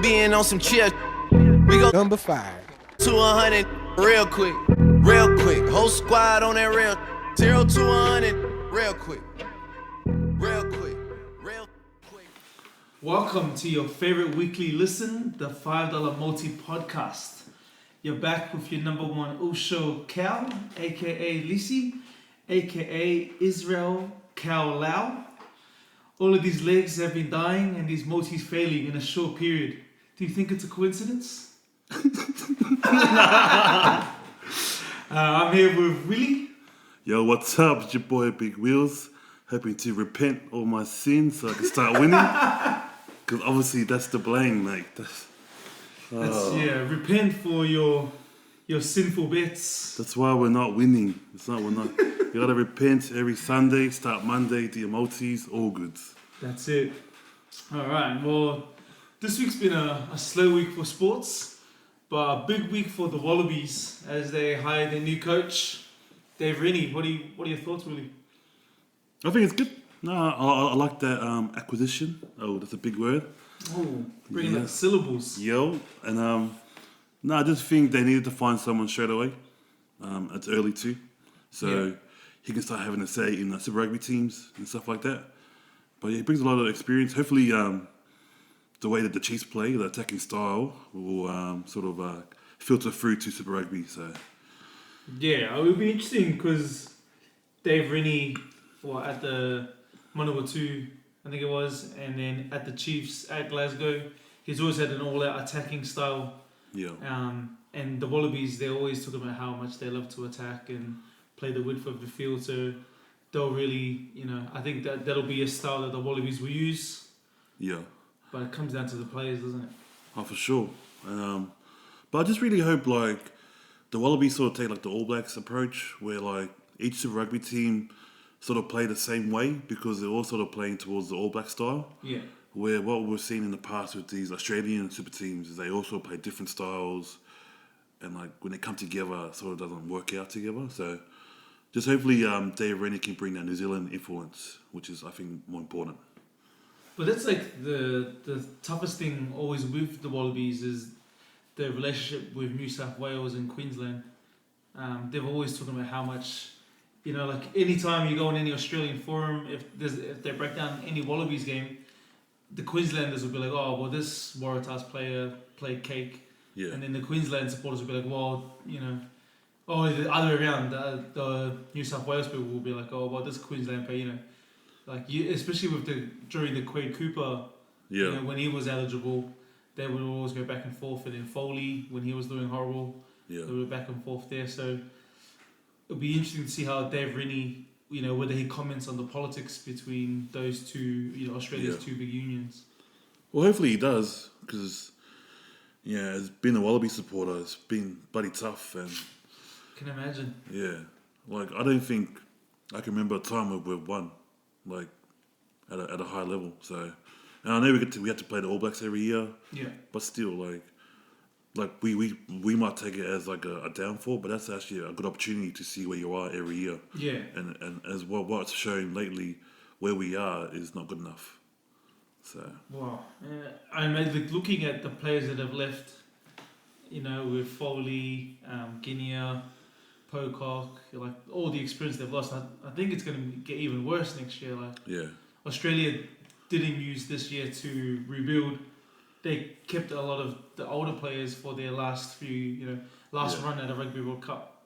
being on some chill. We go Number 5. to 100 real quick, real quick. Whole squad on that real 0 to 100 real quick, real quick, real quick. Welcome to your favorite weekly listen, the $5 Multi Podcast. You're back with your number one Usho Cal, aka Lisi, aka Israel Folau. All of these legs have been dying and these multis failing in a short period. Do you think it's a coincidence? I'm here with Willie. Yo, what's up? It's your boy Big Wheels. Hoping to repent all my sins so I can start winning. Because obviously that's the blame, mate. Repent for your sinful bets. That's why we're not winning. We're not. You gotta repent every Sunday, start Monday, do your multis, all good. That's it. Alright, well, this week's been a slow week for sports, but a big week for the Wallabies as they hired their new coach, Dave Rennie. What are your thoughts, Willie? I think it's good. No, I like that acquisition. Oh, that's a big word. Oh, bringing up syllables. Yo, and I just think they needed to find someone straight away. It's early too, so he can start having a say in the Super Rugby teams and stuff like that. But yeah, he brings a lot of experience. Hopefully, the way that the Chiefs play, the attacking style, will filter through to Super Rugby. So yeah, it would be interesting because Dave Rennie, at the Manawatu, I think it was, and then at the Chiefs at Glasgow, he's always had an all-out attacking style. Yeah. And the Wallabies, they always talk about how much they love to attack and play the width of the field. So they'll really, I think that'll be a style that the Wallabies will use. Yeah. But it comes down to the players, doesn't it? Oh, for sure. But I just really hope the Wallabies sort of take the All Blacks approach, where each Super Rugby team sort of play the same way because they're all sort of playing towards the All Black style. Yeah. Where what we've seen in the past with these Australian super teams is they also play different styles, and when they come together, it sort of doesn't work out together. So just hopefully Dave Rennie can bring that New Zealand influence, which is, I think, more important. But that's the toughest thing always with the Wallabies is the relationship with New South Wales and Queensland. They've always talking about how much, anytime you go on any Australian forum, if they break down any Wallabies game, the Queenslanders will be like, oh, well, this Waratahs player played cake. Yeah. And then the Queensland supporters will be like, well, the other way around, the New South Wales people will be like, oh, well, this Queensland player, especially during the Quade Cooper, when he was eligible, they would always go back and forth. And then Foley, when he was doing horrible, they were back and forth there. So it'll be interesting to see how Dave Rennie, whether he comments on the politics between those two, Australia's two big unions. Well, hopefully he does, because as being a Wallaby supporter, it's been bloody tough. And can imagine. Yeah, I don't think I can remember a time where we've won, at a high level. So, and I know we have to play the All Blacks every year. Yeah. But still, we might take it as a downfall, but that's actually a good opportunity to see where you are every year. Yeah. And as what's shown lately, where we are is not good enough. So. Wow. And looking at the players that have left, with Foley, Guinea, Pocock, all the experience they've lost, I think it's going to get even worse next year. Australia didn't use this year to rebuild. They kept a lot of the older players for their last run at a Rugby World Cup.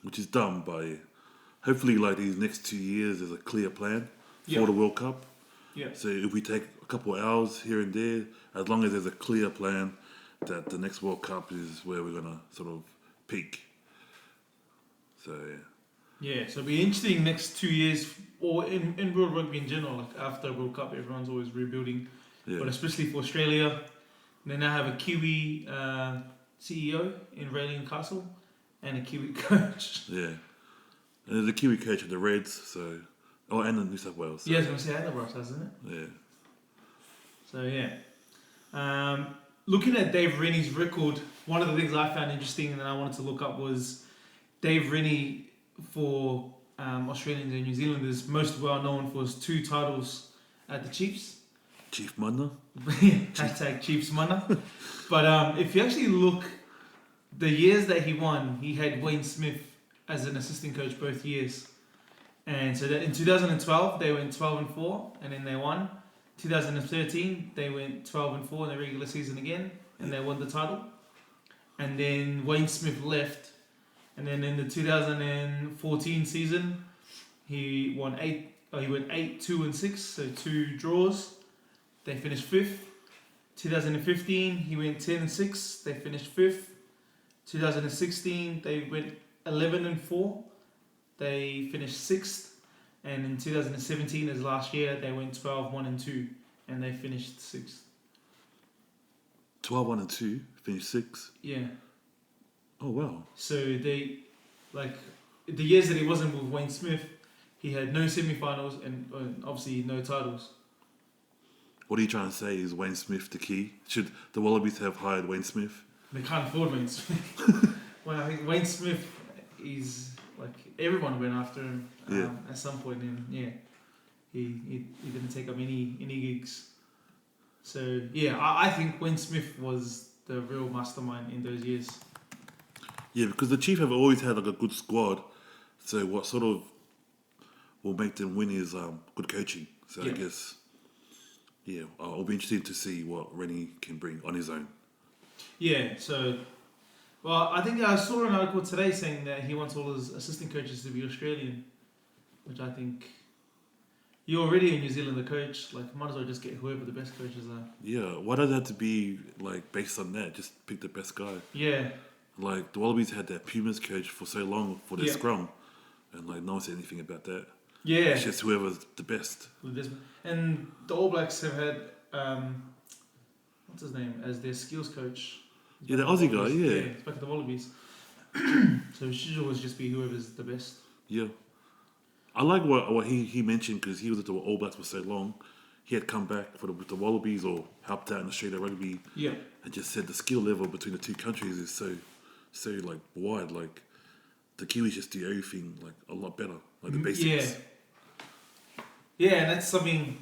Which is dumb, but hopefully these next 2 years there's a clear plan for the World Cup. Yeah. So if we take a couple of hours here and there, as long as there's a clear plan that the next World Cup is where we're going to sort of peak. So, Yeah, so it'll be interesting next 2 years, or in World Rugby in general. After World Cup, everyone's always rebuilding. Yeah. But especially for Australia, they now have a Kiwi CEO in Raelene Castle and a Kiwi coach. Yeah. And there's a Kiwi coach at the Reds, and the New South Wales. So. Yeah, I was going to say, and the Ross, hasn't it? Yeah. So, yeah. Looking at Dave Rennie's record, one of the things I found interesting and I wanted to look up was Dave Rennie, for Australians and New Zealanders, most well known for his 2 titles at the Chiefs. Chief Munna. Hashtag Chiefs Mana. But if you actually look, the years that he won, he had Wayne Smith as an assistant coach both years. And so that in 2012 they went 12-4 and then they won. 2013 they went 12-4 in the regular season again and they won the title. And then Wayne Smith left, and then in the 2014 season he won he went 8-2-6, so 2 draws. They finished 5th. 2015 he went 10-6. They finished 5th. 2016 they went 11-4. They finished 6th. And in 2017, as last year, they went 12-1-2, and they finished 6th. 12-1-2, finished 6th. Yeah. Oh wow. So they, like, the years that he wasn't with Wayne Smith, he had no semi-finals and obviously no titles. What are you trying to say? Is Wayne Smith the key? Should the Wallabies have hired Wayne Smith? They can't afford Wayne Smith. Well, I think Wayne Smith is like everyone went after him at some point, and he didn't take up any gigs. So yeah, I think Wayne Smith was the real mastermind in those years. Yeah, because the Chiefs have always had like a good squad. So what sort of will make them win is good coaching. So I guess I'll be interested to see what Rennie can bring on his own. Yeah, so, well, I think I saw an article today saying that he wants all his assistant coaches to be Australian, which I think you're already a New Zealander coach, like, might as well just get whoever the best coaches are. Yeah, why does it have to be, like, based on that? Just pick the best guy. Yeah. Like, the Wallabies had that Pumas coach for so long for their scrum, and, like, no one said anything about that. Yeah. It's just whoever's the best. And the All Blacks have had, what's his name, as their skills coach. Yeah, the Aussie guy, yeah. Yeah, he's back at the Wallabies. So it should always just be whoever's the best. Yeah. I like what he mentioned, because he was at the All Blacks for so long. He had come back with the Wallabies or helped out in Australia rugby. Yeah. And just said the skill level between the two countries is so like wide. Like the Kiwis just do everything like a lot better, like the basics. Yeah. Yeah, and that's something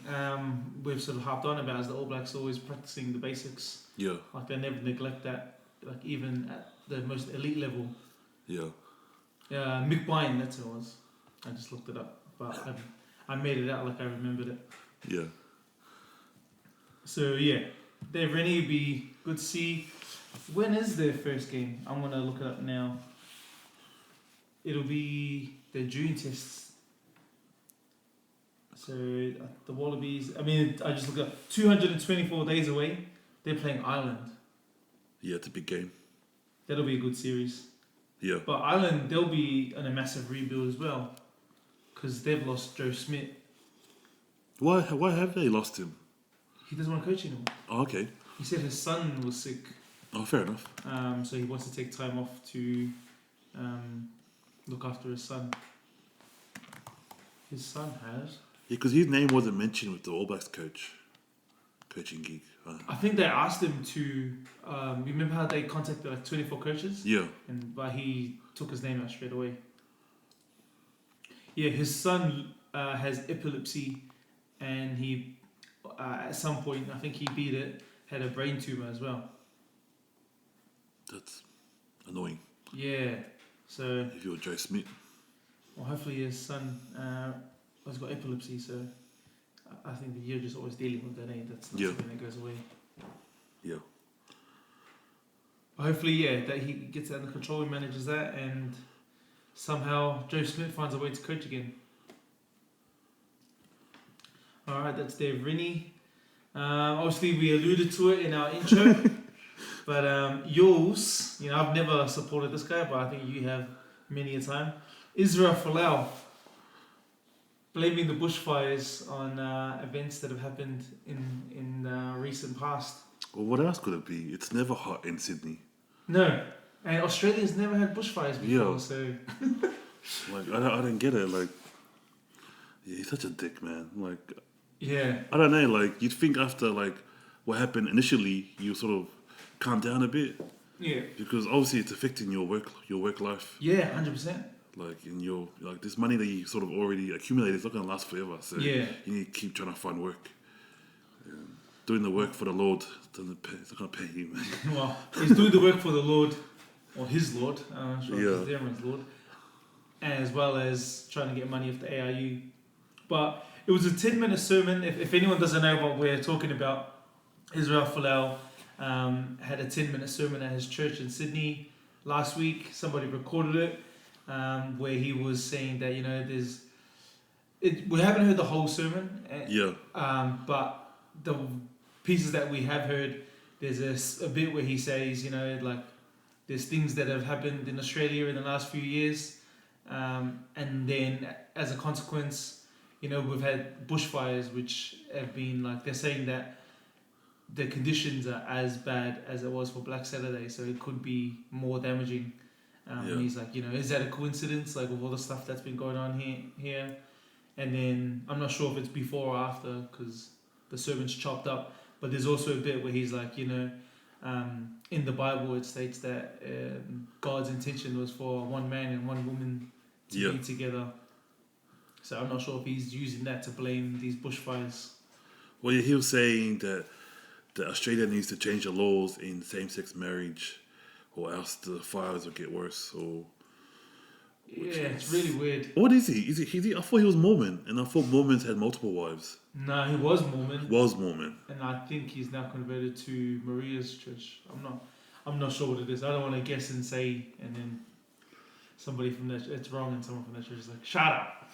we've sort of harped on about, is the All Blacks always practicing the basics. Yeah. Like they never neglect that, like even at the most elite level. Yeah. Mick Byrne, that's who it was. I just looked it up, but I made it out like I remembered it. Yeah. So yeah, Dave Rennie would be good to see. When is their first game? I'm gonna look it up now. It'll be the June tests. So the Wallabies, I mean, I just looked up 224 days away. They're playing Ireland. Yeah, it's a big game. That'll be a good series. Yeah. But Ireland, they'll be in a massive rebuild as well, because they've lost Joe Smith. Why have they lost him? He doesn't want to coach anymore. Oh, okay. He said his son was sick. Oh, fair enough. So he wants to take time off to look after his son. His son has. Yeah, because his name wasn't mentioned with the All Blacks coaching gig. I think they asked him to. Remember how they contacted like 24 coaches? Yeah. But he took his name out straight away. Yeah, his son has epilepsy, and he at some point, I think he beat it, had a brain tumor as well. That's annoying. Yeah. So. If you're Joe Smith. Well, hopefully his son has got epilepsy, so I think that you're just always dealing with that, that's not something that goes away. Yeah. Hopefully, that he gets that under control and manages that, and somehow Joe Smith finds a way to coach again. Alright, that's Dave Rennie. Obviously, we alluded to it in our intro, but yours, I've never supported this guy, but I think you have many a time. Israel Folau, blaming the bushfires on events that have happened in recent past. Well, what else could it be? It's never hot in Sydney. No, and Australia's never had bushfires before, so... Like, I don't get it, like... Yeah, he's such a dick, man. Like... Yeah. I don't know, like, you'd think after, like, what happened initially, you sort of calm down a bit. Yeah. Because obviously it's affecting your work life. Yeah, 100%. Like, in your... Like, this money that you sort of already accumulated, it's not going to last forever, so... Yeah. You need to keep trying to find work. doing the work for the Lord. It's not going to pay him. Well, he's doing the work for the Lord, or his Lord. I'm not sure if it's everyone's Lord, as well as trying to get money off the ARU. But it was a 10-minute sermon. If anyone doesn't know what we're talking about, Israel Folau had a 10-minute sermon at his church in Sydney last week. Somebody recorded it, where he was saying that, you know, we haven't heard the whole sermon. But the pieces that we have heard, there's a bit where he says, you know, like, there's things that have happened in Australia in the last few years, and then as a consequence, you know, we've had bushfires, which have been, like, they're saying that the conditions are as bad as it was for Black Saturday, so it could be more damaging. And he's like, you know, is that a coincidence, like, with all the stuff that's been going on here? And then I'm not sure if it's before or after, because the sermon's chopped up. But there's also a bit where he's like, you know, in the Bible it states that God's intention was for one man and one woman to be together. So I'm not sure if he's using that to blame these bushfires. Well, he was saying that Australia needs to change the laws in same-sex marriage, or else the fires will get worse. It's really weird. What is he? Is he? I thought he was Mormon, and I thought Mormons had multiple wives. No, he was Mormon. And I think he's now converted to Maria's church. I'm not sure what it is. I don't want to guess and say, and then somebody from that, it's wrong, and someone from that church is like, shut up.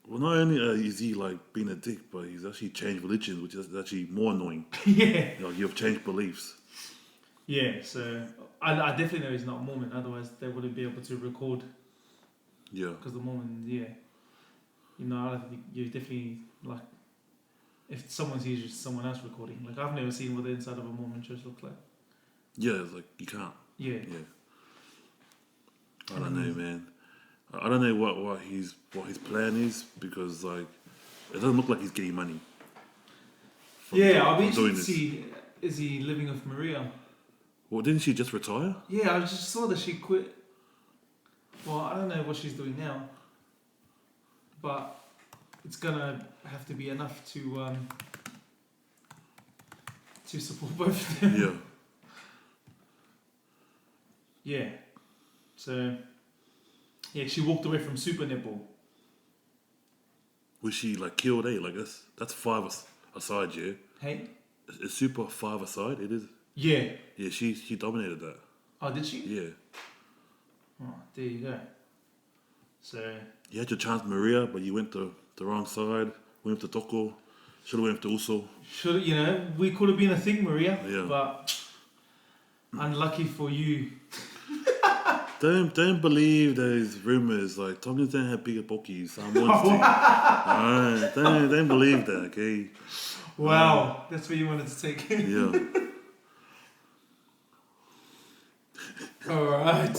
Well, not only is he like being a dick, but he's actually changed religion, which is actually more annoying. Yeah. You know, you've changed beliefs. Yeah, so I definitely know he's not Mormon, otherwise they wouldn't be able to record. Yeah. Because the Mormons, you know, I think you definitely, like, if someone sees just someone else recording, like, I've never seen what the inside of a Mormon church looks like. Yeah, it's like, you can't. Yeah. I don't know, man. I don't know what his plan is, because, like, it doesn't look like he's getting money. I'll be interested to see, is he living with Maria? Well, didn't she just retire? Yeah, I just saw that she quit. Well, I don't know what she's doing now, but it's gonna have to be enough to support both of them. Yeah. So, she walked away from Super Netball. Was she like killed? Like that's 5 aside, yeah. Hey. Is Super 5 aside? It is. Yeah. Yeah, she dominated that. Oh, did she? Yeah. Oh, there you go. So you had your chance, Maria, but you went the wrong side. Went with the Toko. Should have went with the Uso. Should, you know, we could have been a thing, Maria. Yeah. But unlucky for you. Don't believe those rumors. Like, Tongan's don't have bigger bookies. Alright, don't believe that, okay? Wow, that's where you wanted to take it. Yeah. Alright.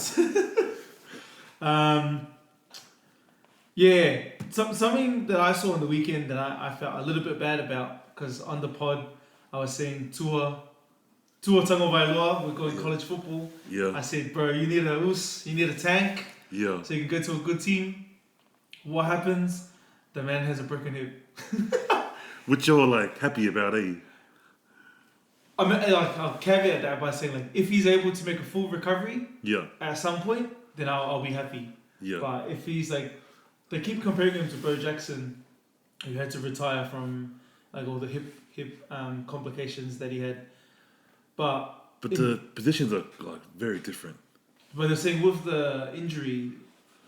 Something that I saw on the weekend that I felt a little bit bad about, because on the pod I was saying Tua Tango Vailoa, we're going college football. Yeah. I said, bro, you need a tank. Yeah. So you can go to a good team. What happens? The man has a broken hip. Which you're like happy about, eh? I mean, like, I'll caveat that by saying, like, if he's able to make a full recovery, at some point, then I'll be happy. Yeah. But if he's like, they keep comparing him to Bo Jackson, who had to retire from like all the hip complications that he had. But the positions are like very different. But they're saying with the injury,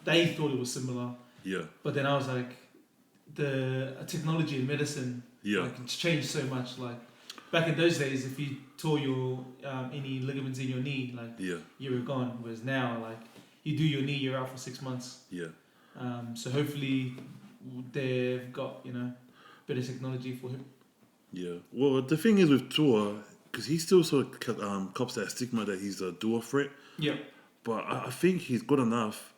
they thought it was similar. Yeah. But then I was like, the technology in medicine, like, it's changed so much. Like, back in those days, if you tore your any ligaments in your knee, like, you were gone. Whereas now, like, you do your knee, you're out for 6 months. Yeah. So hopefully they've got, you know, better technology for him. Yeah. Well, the thing is with Tua, because he still sort of cops that stigma that he's a dual threat. Yeah. But I think he's good enough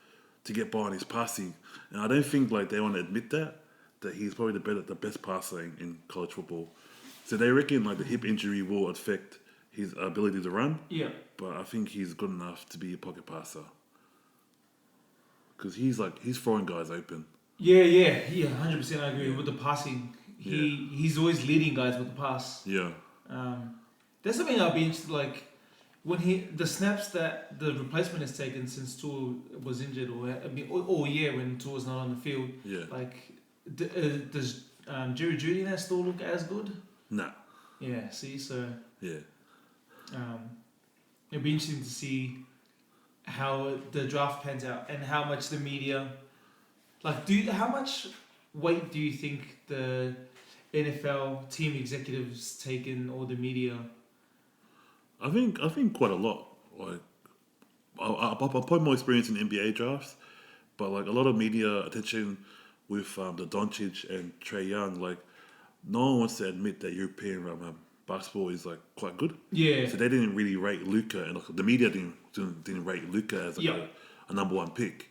to get by on his passing, and I don't think like they want to admit that he's probably the best passer in college football. So they reckon like the hip injury will affect his ability to run. Yeah. But I think he's good enough to be a pocket passer. Because he's throwing guys open. Yeah, 100% I agree. With the passing, he's always leading guys with the pass. Yeah. There's something I'll be interested like when the snaps that the replacement has taken since Tua was injured, or I mean all year when Tua was not on the field. Yeah. Like, does Jerry Jeudy now still look as good? Nah. Yeah. See, so Yeah. it'll be interesting to see how the draft pans out and how much the media, like, how much weight do you think the NFL team executives take in, or the media? I think quite a lot. Like, I've probably more experience in NBA drafts, but like a lot of media attention with the Doncic and Trae Young. Like, no one wants to admit that European basketball is like quite good. Yeah. So they didn't really rate Luka, and like, the media didn't rate Luka as like a number one pick.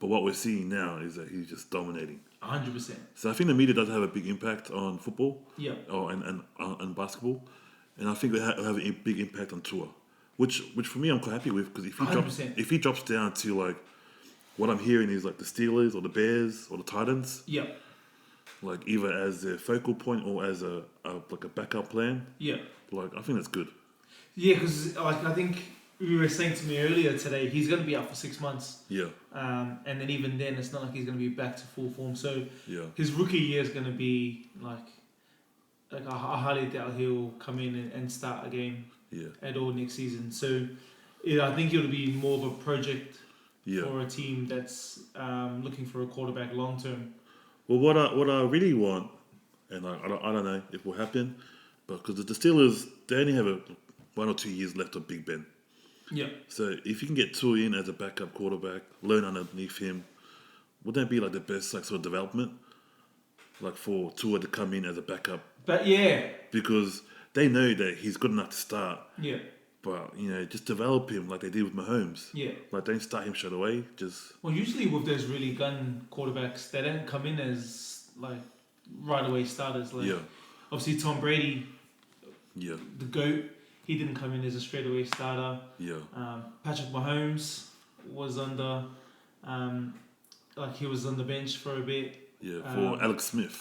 But what we're seeing now is that he's just dominating. 100%. So I think the media does have a big impact on football. Yeah. And basketball, and I think they have a big impact on Tua, which for me I'm quite happy with, because if he drops down to like what I'm hearing is like the Steelers or the Bears or the Titans. Yeah. Like either as their focal point or as a backup plan. Yeah. Like, I think that's good. Yeah, because like I think you were saying to me earlier today, he's going to be out for 6 months. Yeah. And then even then, it's not like he's going to be back to full form. So Yeah. his rookie year is going to be like I highly doubt he'll come in and start a game at all next season. So I think it'll be more of a project for a team that's looking for a quarterback long term. Well, what I really want, and I don't know if it will happen, but because the Steelers, they only have 1 or 2 years left of Big Ben. Yeah. So if you can get Tua in as a backup quarterback, learn underneath him, would that be like the best like sort of development, like for Tua to come in as a backup? But yeah, because they know that he's good enough to start. Yeah. But just develop him like they did with Mahomes. Yeah. Like, don't start him straight away. Just usually with those really gun quarterbacks, they don't come in as like right away starters. Like obviously Tom Brady, the GOAT, he didn't come in as a straight away starter. Yeah. Patrick Mahomes was he was on the bench for a bit. Yeah, for Alex Smith.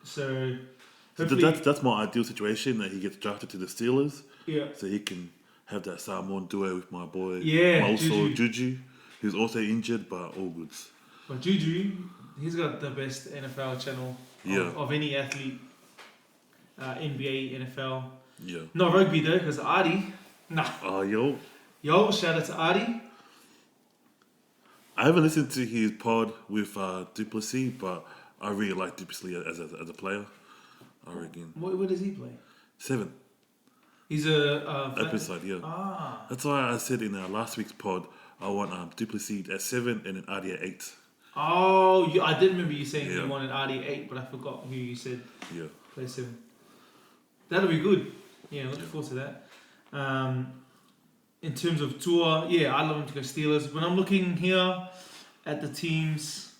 So that's my ideal situation, that he gets drafted to the Steelers. Yeah. So he can have that Samoan duo with my boy. Yeah. Also Juju, who's also injured, but all goods. But Juju, he's got the best NFL channel of any athlete. NBA, NFL. Yeah. Not rugby though, because Artie. Nah. Oh, yo, shout out to Artie. I haven't listened to his pod with Duplessis, but I really like Duplessis as a player. I reckon. What does he play? 7. He's a episode, That's why I said in last week's pod I want Duplessis at 7 and then Artie at 8. Oh, I did remember you saying you wanted Artie 8, but I forgot who you said play 7. That'll be good. Yeah, looking forward to that. In terms of Tua, I love him to go Steelers. When I'm looking here at the teams,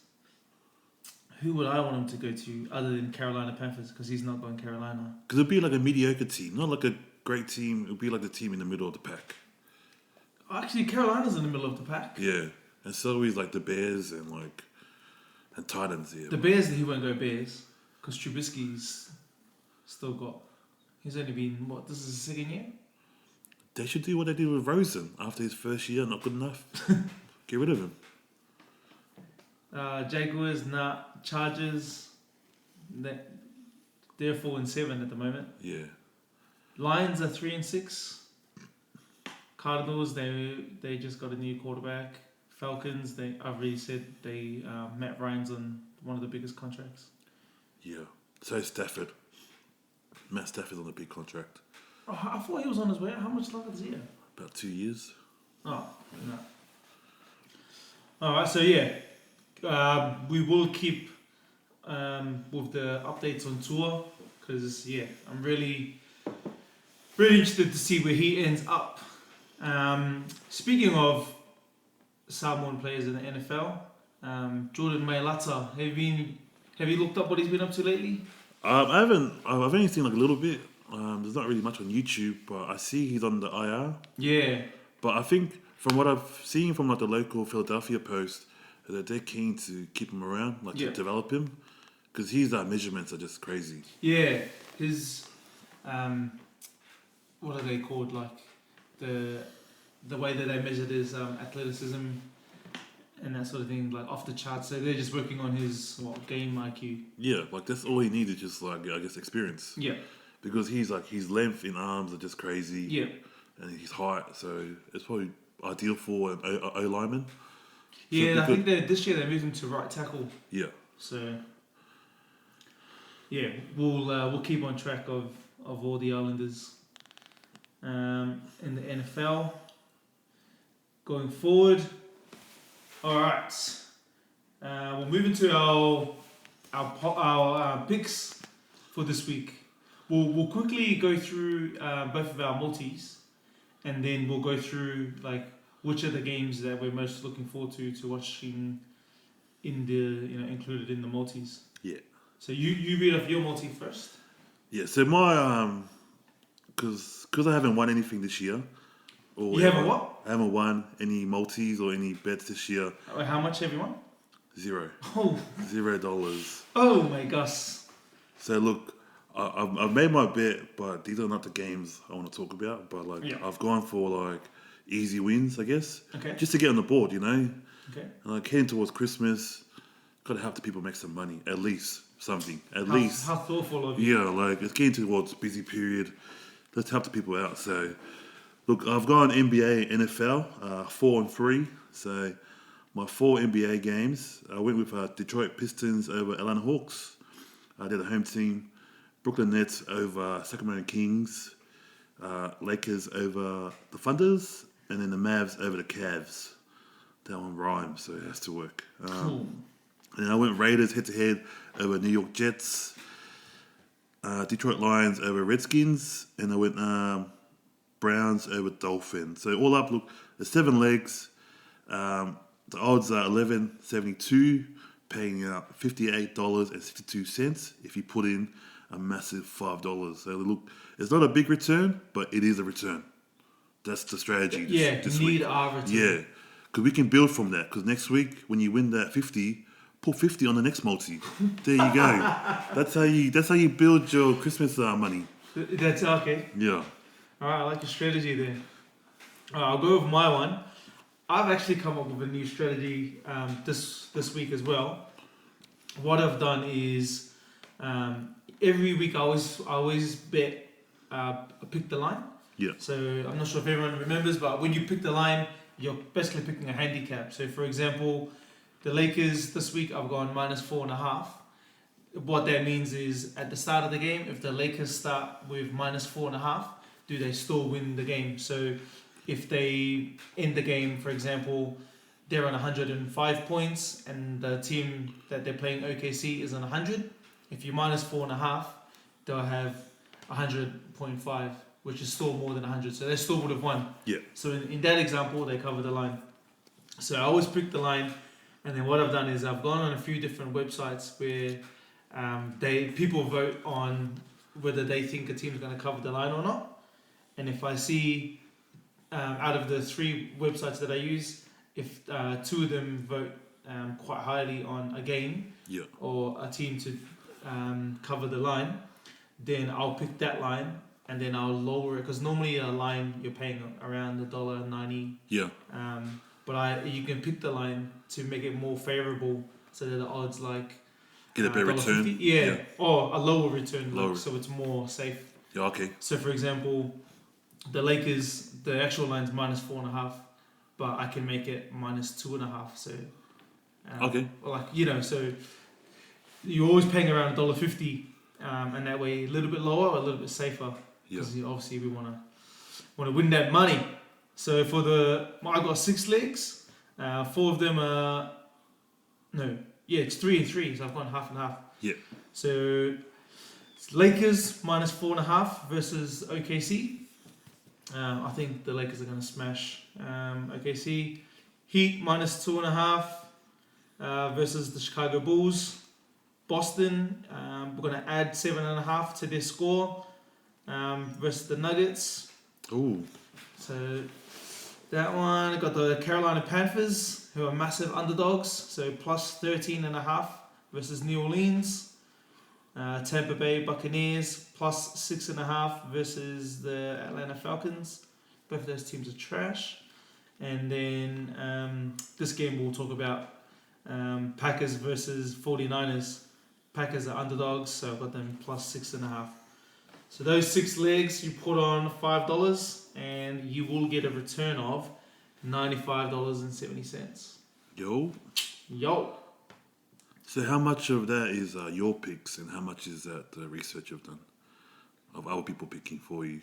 who would I want him to go to other than Carolina Panthers? Because he's not going Carolina. Because it'd be like a mediocre team, not like a great team. It'd be like the team in the middle of the pack. Actually, Carolina's in the middle of the pack. Yeah, and so is like the Bears and Titans. Yeah. The Bears, he won't go Bears because Trubisky's still got. He's only been this is his second year. They should do what they did with Rosen after his first year. Not good enough. Get rid of him. Jaguars, Chargers. They're 4-7 at the moment. Yeah. Lions are 3-6. Cardinals, they just got a new quarterback. Falcons, I've already said Matt Ryan's on one of the biggest contracts. Yeah. So Stafford. Matt Stafford's on a big contract. Oh, I thought he was on his way. How much longer does he have? About 2 years. Oh, no. Alright, so we will keep with the updates on Tua, because I'm really interested to see where he ends up. Speaking of Samoan players in the NFL, Jordan Mailata, have you looked up what he's been up to lately? I haven't. I've only seen like a little bit. There's not really much on YouTube, but I see he's on the IR. Yeah. But I think from what I've seen from like the local Philadelphia Post, that they're keen to keep him around, to develop him, because his measurements are just crazy. Yeah, his what are they called? Like the way that they measured his athleticism and that sort of thing, like off the charts. So they're just working on his game IQ. Yeah, like that's all he needed, just like I guess experience. Yeah. Because he's like his length in arms are just crazy. Yeah. And his height, so it's probably ideal for an O lineman. Yeah, I think this year they moved him to right tackle. Yeah. So yeah, we'll keep on track of all the Islanders in the NFL going forward. All right, we'll move into our picks for this week. We'll quickly go through both of our multis, and then we'll go through like which are the games that we're most looking forward to watching in the included in the multis. Yeah. So you read off your multi first. Yeah. So my because I haven't won anything this year. You haven't what? I haven't won any multis or any bets this year. How much have you won? 0. Oh. $0. Oh my gosh. So look, I've made my bet, but these are not the games I want to talk about. But like I've gone for like easy wins, I guess. Okay. Just to get on the board, Okay. And like heading towards Christmas, gotta help the people make some money, at least something, at least. How thoughtful of you. Yeah, like it's getting towards busy period. Let's help the people out. So, look, I've gone NBA, NFL, 4-3. So, my 4 NBA games, I went with Detroit Pistons over Atlanta Hawks. I did a home team. Brooklyn Nets over Sacramento Kings. Lakers over the Thunders. And then the Mavs over the Cavs. That one rhymes, so it has to work. Cool. And then I went Raiders head-to-head over New York Jets. Detroit Lions over Redskins. And I went Browns over Dolphins. So all up, look, there's 7 legs. The odds are 11.72, paying out $58.62 if you put in a massive $5. So look, it's not a big return, but it is a return. That's the strategy. This need week. our return. Yeah, because we can build from that. Because next week, when you win that 50, put 50 on the next multi. There you go. That's how you build your Christmas money. That's okay. Yeah. All right, I like your strategy there. I'll go with my one. I've actually come up with a new strategy this week as well. What I've done is every week I always bet pick the line. Yeah. So I'm not sure if everyone remembers, but when you pick the line, you're basically picking a handicap. So for example, the Lakers this week I've gone -4.5. What that means is at the start of the game, if the Lakers start with -4.5, do they still win the game? So if they end the game, for example, they're on 105 points and the team that they're playing, OKC, is on 100. If you -4.5, they'll have 100.5, which is still more than 100. So they still would have won. Yeah. So in that example, they cover the line. So I always pick the line, and then what I've done is I've gone on a few different websites where people vote on whether they think a team's going to cover the line or not. And if I see out of the 3 websites that I use, if 2 of them vote quite highly on a game or a team to cover the line, then I'll pick that line and then I'll lower it, because normally a line you're paying around $1.90. Yeah. But you can pick the line to make it more favorable, so that the odds like get a better return. Yeah, or a lower return, so it's more safe. Yeah. Okay. So for example, the Lakers, the actual line's -4.5, but I can make it -2.5. So okay. So you're always paying around $1.50, and that way a little bit lower, a little bit safer. Because obviously we want to win that money. So for I got 6 legs. 4 of them are it's 3 and 3. So I've gone half and half. Yeah. So it's Lakers -4.5 versus OKC. I think the Lakers are going to smash OKC. Heat -2.5 versus the Chicago Bulls. Boston, we're going to add 7.5 to their score versus the Nuggets. Ooh. So that one, I got the Carolina Panthers, who are massive underdogs. So +13.5 versus New Orleans. Tampa Bay Buccaneers plus 6.5 versus the Atlanta Falcons. Both of those teams are trash. And then this game we'll talk about Packers versus 49ers. Packers are underdogs, so I've got them plus 6.5. So those 6 legs you put on $5 and you will get a return of $95.70. Yo. So how much of that is your picks and how much is that the research you've done of other people picking for you?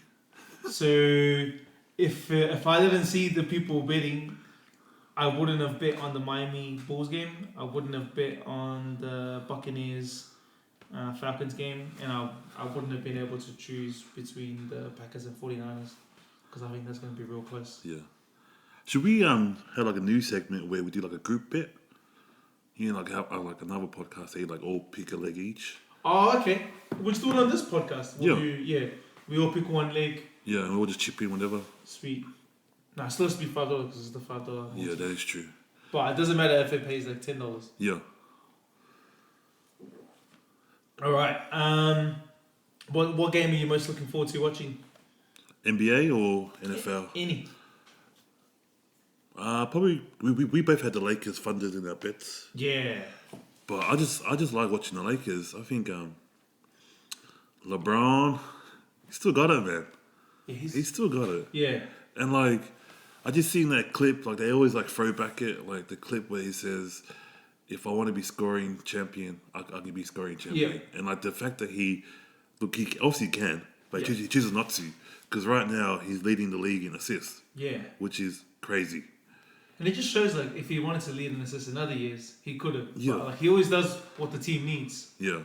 So if I didn't see the people betting, I wouldn't have bet on the Miami Bulls game. I wouldn't have bet on the Buccaneers Falcons game, and I wouldn't have been able to choose between the Packers and 49ers because I think that's going to be real close. Yeah. Should we have like a new segment where we do like a group bet? You know, like how like another podcast, they like all pick a leg each. Oh, okay. We'll just do it on this podcast. Yeah. We all pick one leg. Yeah, and we'll just chip in whatever. Sweet. Nah, it still has to be $5 because it's the $5. Yeah, that is true. But it doesn't matter if it pays like $10. Yeah. All right. What game are you most looking forward to watching? NBA or NFL? Any. Probably we both had the Lakers funded in our bets. Yeah. But I just like watching the Lakers. I think LeBron, he still got it, man. Yeah, He's still got it. Yeah. And like, I just seen that clip. Like they always like throw back it, like the clip where he says, "If I want to be scoring champion, I can be scoring champion." Yeah. And like the fact that he obviously can, but he chooses not to because right now he's leading the league in assists. Yeah. Which is crazy. And it just shows like if he wanted to lead in assists in other years, he could have. Yeah. But, like he always does what the team needs. Yeah.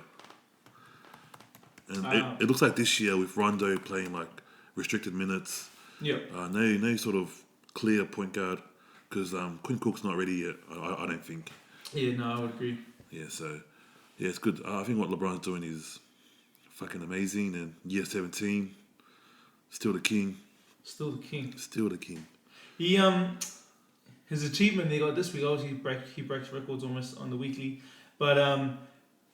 And it looks like this year with Rondo playing like restricted minutes. Yeah. No sort of clear point guard because Quinn Cook's not ready yet. I don't think. Yeah, no, I would agree. Yeah, so yeah, it's good. I think what LeBron's doing is fucking amazing. And year 17, still the king. Still the king. Still the king. He his achievement they got this week. Obviously, he breaks records almost on the weekly, but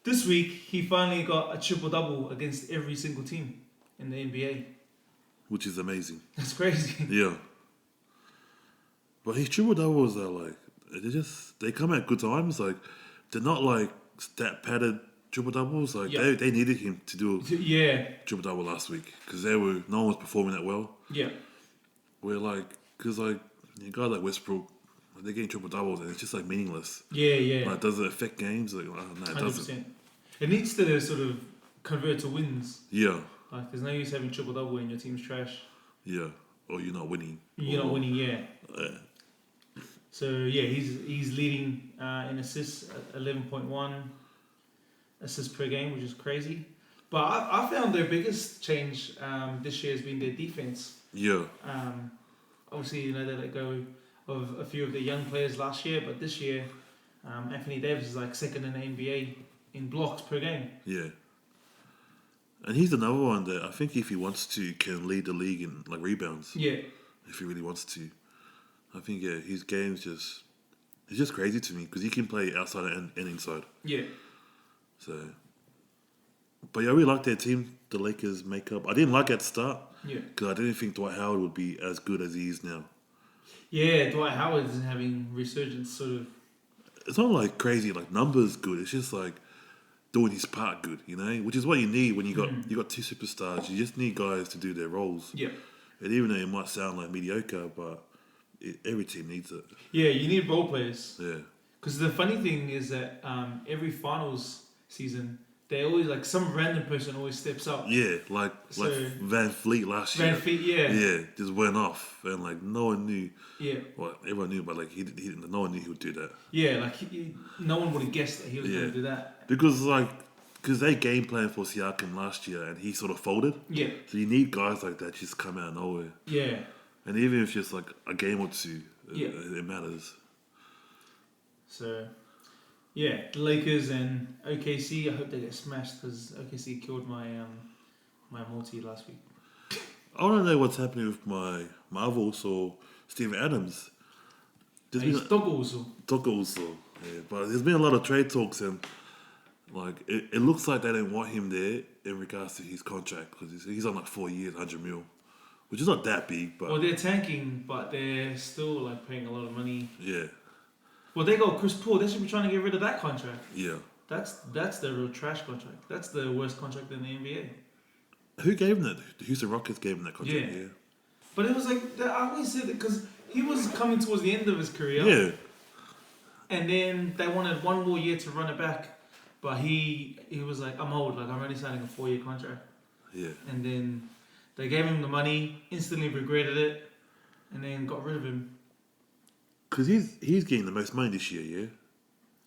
this week he finally got a triple double against every single team in the NBA. Which is amazing. That's crazy. Yeah. But his triple doubles are like they come at good times. Like they're not like stat padded triple doubles. Like they needed him to do a triple double last week because no one was performing that well. Yeah. Where because you got like Westbrook, they're getting triple doubles and it's just like meaningless. Yeah. Like does it affect games? Like no, it 100%. doesn't. It needs to sort of convert to wins. Yeah. Like there's no use having triple double when your team's trash. Yeah. Or you're not winning. You're not winning. Yeah. So yeah, he's leading in assists at 11.1 assists per game, which is crazy. But I found their biggest change this year has been their defense. Yeah. Obviously, they let go of a few of the young players last year, but this year, Anthony Davis is like second in the NBA in blocks per game. Yeah. And he's another one that I think if he wants to can lead the league in like rebounds. Yeah. If he really wants to. I think his game's it's just crazy to me because he can play outside and inside. Yeah. So, but yeah, I really like their team, the Lakers makeup. I didn't like at the start. Yeah. Because I didn't think Dwight Howard would be as good as he is now. Yeah, Dwight Howard is having resurgence sort of. It's not like crazy, like numbers good. It's just like doing his part good, which is what you need when you got two superstars. You just need guys to do their roles. Yeah. And even though it might sound like mediocre, but every team needs it. Yeah, you need role players. Yeah. Because the funny thing is that every finals season, they always some random person always steps up. Yeah, like Van Fleet last year. Van Fleet, yeah. Yeah, just went off and no one knew. Yeah. Well, everyone knew, but no one knew he would do that. Yeah, no one would have guessed that he was going to do that. Because they game planned for Siakam last year and he sort of folded. Yeah. So you need guys like that just come out of nowhere. Yeah. And even if it's just like a game or two, it matters. So, yeah, the Lakers and OKC, I hope they get smashed because OKC killed my multi last week. I want to know what's happening with my Marvels or Steven Adams. He's Dog also. Yeah, but there's been a lot of trade talks and Like, it looks like they don't want him there in regards to his contract because he's on like 4 years, 100 mil, which is not that big, but Well, they're tanking, but they're still like paying a lot of money. yeah, Well, they got Chris Paul. They should be trying to get rid of that contract. yeah. That's the real trash contract. That's the worst contract in the NBA. Who gave him that? The Houston Rockets gave him that contract. Yeah. Yeah. But it was like I always said that because he was coming towards the end of his career. Yeah. And then they wanted one more year to run it back, but he was like, I'm old. Like I'm only signing a 4-year contract. Yeah. And then they gave him the money, instantly regretted it, and then got rid of him. Because he's getting the most money this year, yeah?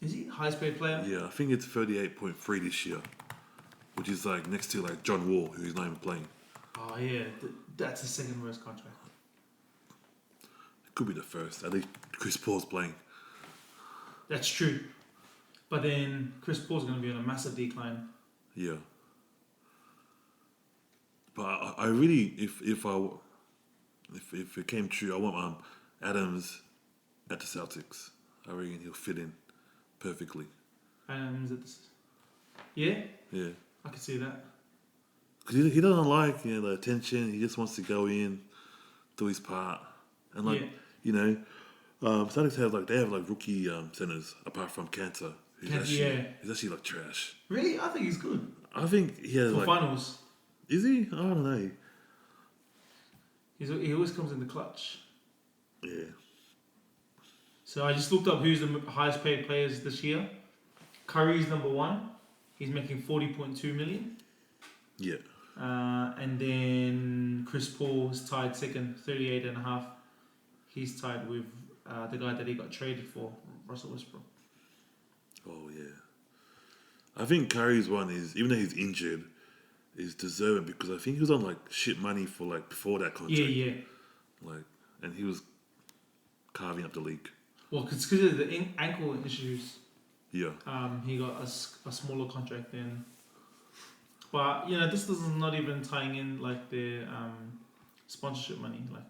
Is he highest paid player? Yeah, I think it's 38.3 this year, which is like next to like John Wall, who's not even playing. Oh yeah, that's the second worst contract. It could be the first. At least Chris Paul's playing. That's true. But then Chris Paul's going to be on a massive decline. Yeah. But I really, if it came true, I want Adams at the Celtics. I reckon he'll fit in perfectly. Yeah, Yeah. I can see that. Because he doesn't like the attention. He just wants to go in, do his part, and Celtics have rookie centers apart from Cantor, who's he's actually like trash. Really, I think he's good I think he has for finals. Is he? I don't know. He always comes in the clutch. Yeah. So I just looked up who's the highest paid players this year. Curry's number 1. He's making 40.2 million. Yeah. And then Chris Paul is tied second, 38.5. He's tied with the guy that he got traded for, Russell Westbrook. Oh yeah. I think Curry's one is, even though he's injured, is deserving because I think he was on like shit money for like before that contract. Yeah. Like, and he was carving up the league. Well, because of the ankle issues, Yeah. he got a smaller contract then. But this is not even tying in like their sponsorship money, like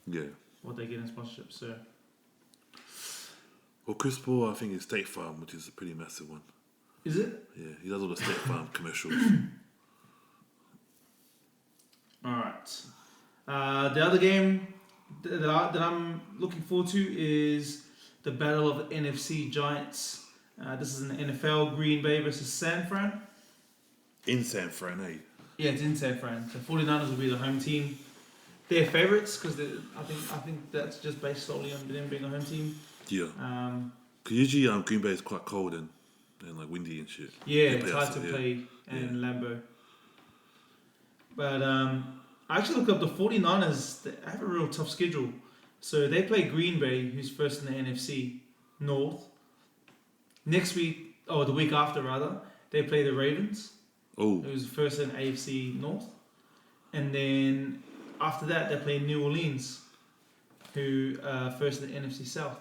Yeah. what they get in sponsorship. So Well, Chris Paul, I think, is State Farm, which is a pretty massive one. is it? Yeah, he does all the State Farm commercials. All right. The other game that I'm looking forward to is the Battle of the NFC Giants. This is in the NFL, Green Bay versus San Fran. In San Fran, eh? Yeah, it's in San Fran. So 49ers will be the home team. They're favourites because I think that's just based solely on them being a home team. Yeah. Because usually Green Bay is quite cold and like windy and shit. Yeah, it's hard to play in Lambeau. But I actually looked up the 49ers. They have a real tough schedule. So they play Green Bay, who's first in the NFC North. Next week, the week after rather, they play the Ravens, who's first in AFC North. And then after that, they play New Orleans, who are first in the NFC South.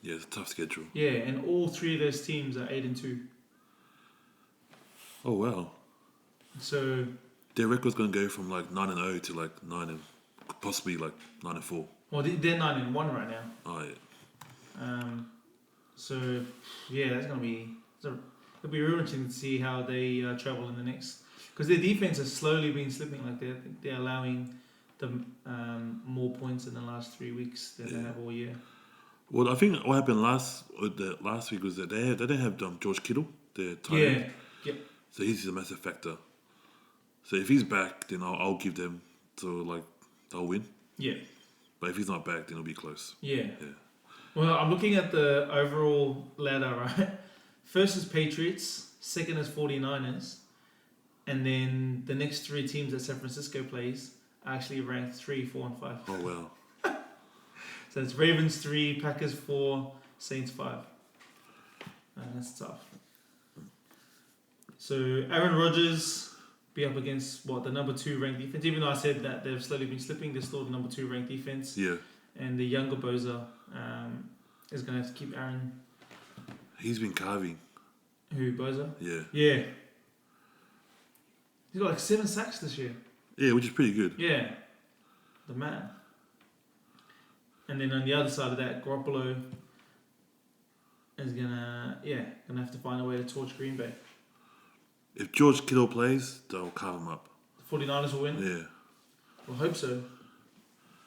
Yeah, it's a tough schedule. Yeah, and all 3 of those teams are 8-2. Oh wow. So their record's gonna go from like 9-0 to like 9 and possibly like 9-4. well, they're 9-1 right now. Oh yeah. So yeah, that's gonna be it'll be real interesting to see how they travel in the next, because their defense has slowly been slipping. Like they're allowing them more points in the last 3 weeks than they have all year. Well, I think what happened last week was that they didn't have George Kittle, their tight end. Yeah. So he's a massive factor. So if he's back, then I'll give them they'll win. Yeah. But if he's not back, then it'll be close. Yeah. Well, I'm looking at the overall ladder, right? First is Patriots, second is 49ers, and then the next 3 teams that San Francisco plays are actually ranked 3, 4, and 5. Oh wow. So it's Ravens 3, Packers 4, Saints 5. That's tough. So Aaron Rodgers be up against the number 2 ranked defense. Even though I said that they've slowly been slipping, they're still the number 2 ranked defense. Yeah. And the younger Boza is going to have to keep Aaron. He's been carving. Who, Boza? Yeah. Yeah. He's got like 7 sacks this year. Yeah, which is pretty good. Yeah. The man. And then on the other side of that, Garoppolo is gonna have to find a way to torch Green Bay. If George Kittle plays, they'll carve him up. 49ers will win? Yeah. I hope so.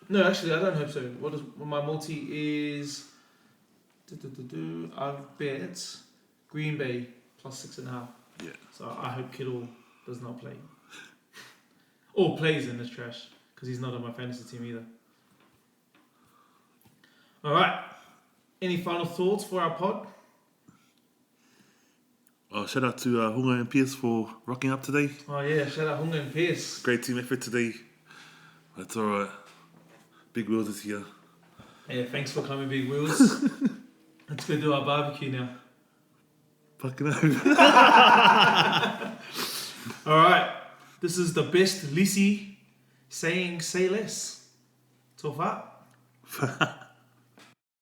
No, actually, I don't hope so. What my multi is... I've bet Green Bay plus 6.5. Yeah. So I hope Kittle does not play. Or plays in this trash, because he's not on my fantasy team either. Alright. Any final thoughts for our pod? Shout out to Hunga and Pierce for rocking up today. Oh yeah, shout out Hunga and Pierce. Great team effort today. That's alright. Big Wheels is here. Yeah, thanks for coming, Big Wheels. Let's go do our barbecue now. Fucking hell. Alright. This is the best Lisi saying say less. Tough up.